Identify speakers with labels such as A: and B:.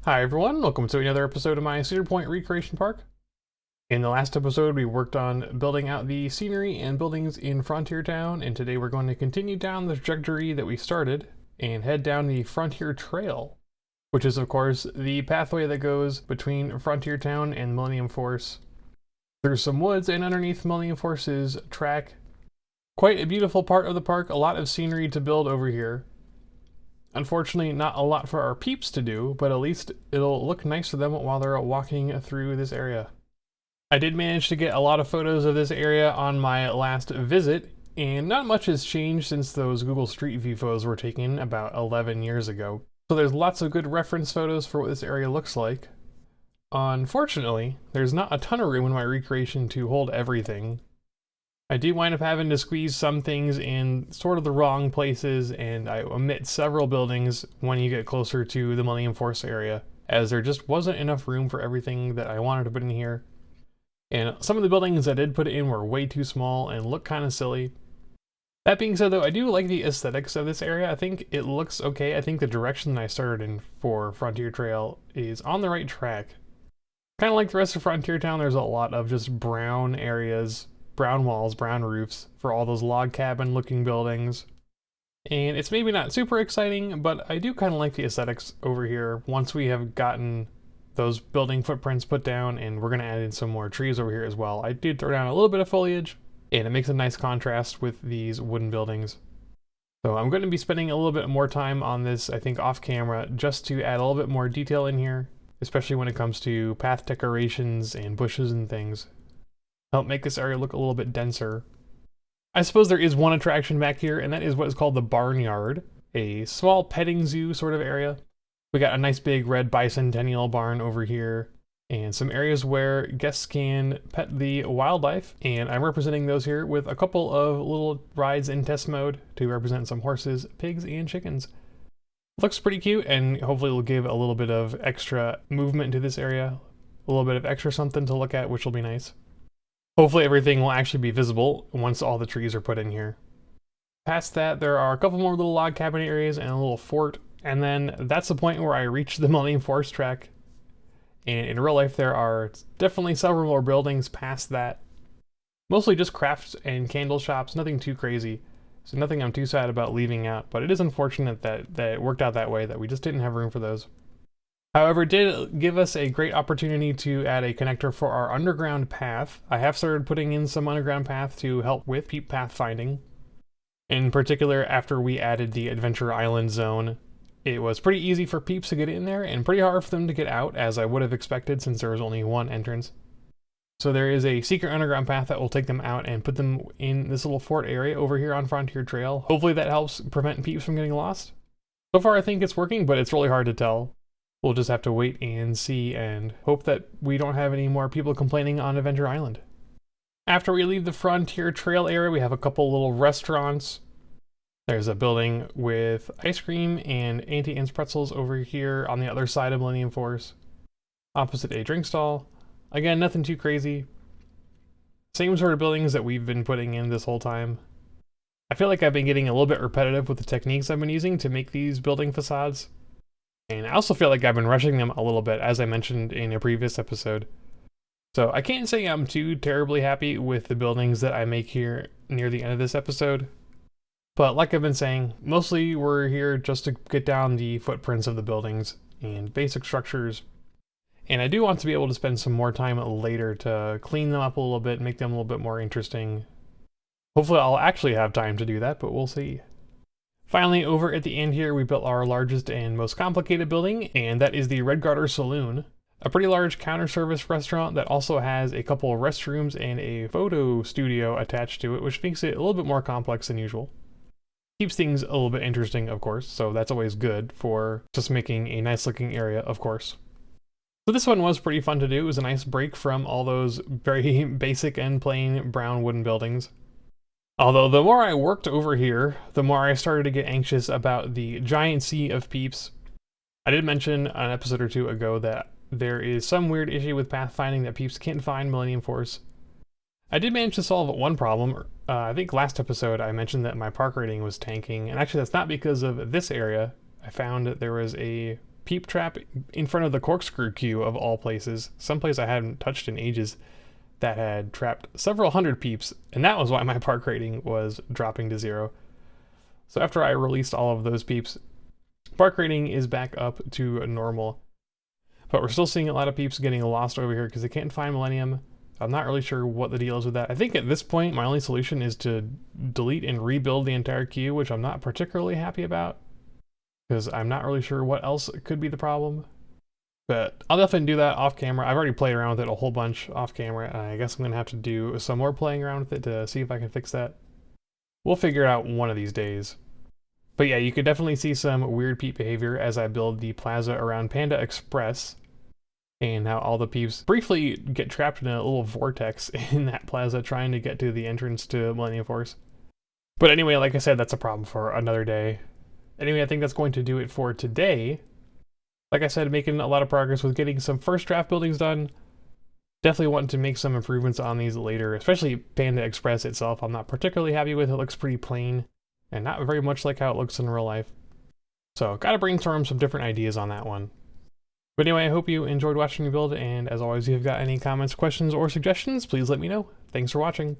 A: Hi everyone, welcome to another episode of my Cedar Point Recreation Park. In the last episode we worked on building out the scenery and buildings in Frontier Town, and today we're going to continue down the trajectory that we started and head down the Frontier Trail, which is of course the pathway that goes between Frontier Town and Millennium Force through some woods and underneath Millennium Force's track. Quite a beautiful part of the park, a lot of scenery to build over here. Unfortunately, not a lot for our peeps to do, but at least it'll look nice to them while they're walking through this area. I did manage to get a lot of photos of this area on my last visit, and not much has changed since those Google Street View photos were taken about 11 years ago. So there's lots of good reference photos for what this area looks like. Unfortunately, there's not a ton of room in my recreation to hold everything. I do wind up having to squeeze some things in sort of the wrong places, and I omit several buildings when you get closer to the Millennium Force area, as there just wasn't enough room for everything that I wanted to put in here. And some of the buildings I did put in were way too small and look kind of silly. That being said though, I do like the aesthetics of this area. I think it looks okay. I think the direction that I started in for Frontier Trail is on the right track. Kind of like the rest of Frontier Town, there's a lot of just brown areas, brown walls, brown roofs for all those log cabin looking buildings. And it's maybe not super exciting, but I do kind of like the aesthetics over here once we have gotten those building footprints put down, and we're going to add in some more trees over here as well. I did throw down a little bit of foliage, and it makes a nice contrast with these wooden buildings. So I'm going to be spending a little bit more time on this, I think, off camera, just to add a little bit more detail in here, especially when it comes to path decorations and bushes and things. Help make this area look a little bit denser. I suppose there is one attraction back here, and that is what is called the Barnyard, a small petting zoo sort of area. We got a nice big red bicentennial barn over here, and some areas where guests can pet the wildlife, and I'm representing those here with a couple of little rides in test mode to represent some horses, pigs, and chickens. Looks pretty cute, and hopefully it'll give a little bit of extra movement to this area, a little bit of extra something to look at, which will be nice. Hopefully everything will actually be visible once all the trees are put in here. Past that, there are a couple more little log cabin areas and a little fort, and then that's the point where I reach the Millennium Force track. And in real life, there are definitely several more buildings past that. Mostly just crafts and candle shops, nothing too crazy. So nothing I'm too sad about leaving out, but it is unfortunate that it worked out that way, that we just didn't have room for those. However, it did give us a great opportunity to add a connector for our underground path. I have started putting in some underground path to help with peep path finding. In particular, after we added the Adventure Island zone, it was pretty easy for peeps to get in there and pretty hard for them to get out, as I would have expected since there was only one entrance. So there is a secret underground path that will take them out and put them in this little fort area over here on Frontier Trail. Hopefully that helps prevent peeps from getting lost. So far I think it's working, but it's really hard to tell. We'll just have to wait and see and hope that we don't have any more people complaining on Adventure Island. After we leave the Frontier Trail area, we have a couple little restaurants. There's a building with ice cream and Auntie Anne's pretzels over here on the other side of Millennium Force. Opposite a drink stall. Again, nothing too crazy. Same sort of buildings that we've been putting in this whole time. I feel like I've been getting a little bit repetitive with the techniques I've been using to make these building facades. And I also feel like I've been rushing them a little bit, as I mentioned in a previous episode. So I can't say I'm too terribly happy with the buildings that I make here near the end of this episode. But like I've been saying, mostly we're here just to get down the footprints of the buildings and basic structures. And I do want to be able to spend some more time later to clean them up a little bit, make them a little bit more interesting. Hopefully I'll actually have time to do that, but we'll see. Finally, over at the end here, we built our largest and most complicated building, and that is the Red Garter Saloon. A pretty large counter service restaurant that also has a couple of restrooms and a photo studio attached to it, which makes it a little bit more complex than usual. Keeps things a little bit interesting, of course, so that's always good for just making a nice looking area, of course. So this one was pretty fun to do. It was a nice break from all those very basic and plain brown wooden buildings. Although the more I worked over here, the more I started to get anxious about the giant sea of peeps. I did mention an episode or two ago that there is some weird issue with pathfinding that peeps can't find Millennium Force. I did manage to solve one problem. I think last episode I mentioned that my park rating was tanking, and actually that's not because of this area. I found that there was a peep trap in front of the corkscrew queue of all places, someplace I hadn't touched in ages, that had trapped several hundred peeps, and that was why my park rating was dropping to 0. So after I released all of those peeps, park rating is back up to normal. But we're still seeing a lot of peeps getting lost over here because they can't find Millennium. I'm not really sure what the deal is with that. I think at this point, my only solution is to delete and rebuild the entire queue, which I'm not particularly happy about, because I'm not really sure what else could be the problem. But I'll definitely do that off camera. I've already played around with it a whole bunch off camera, and I guess I'm gonna have to do some more playing around with it to see if I can fix that. We'll figure it out one of these days. But yeah, you could definitely see some weird peep behavior as I build the plaza around Panda Express, and how all the peeps briefly get trapped in a little vortex in that plaza trying to get to the entrance to Millennium Force. But anyway, like I said, that's a problem for another day. Anyway, I think that's going to do it for today. Like I said, making a lot of progress with getting some first draft buildings done. Definitely want to make some improvements on these later, especially Panda Express itself. I'm not particularly happy with it. It looks pretty plain and not very much like how it looks in real life. So gotta brainstorm some different ideas on that one. But anyway, I hope you enjoyed watching me build, and as always, if you've got any comments, questions, or suggestions, please let me know. Thanks for watching.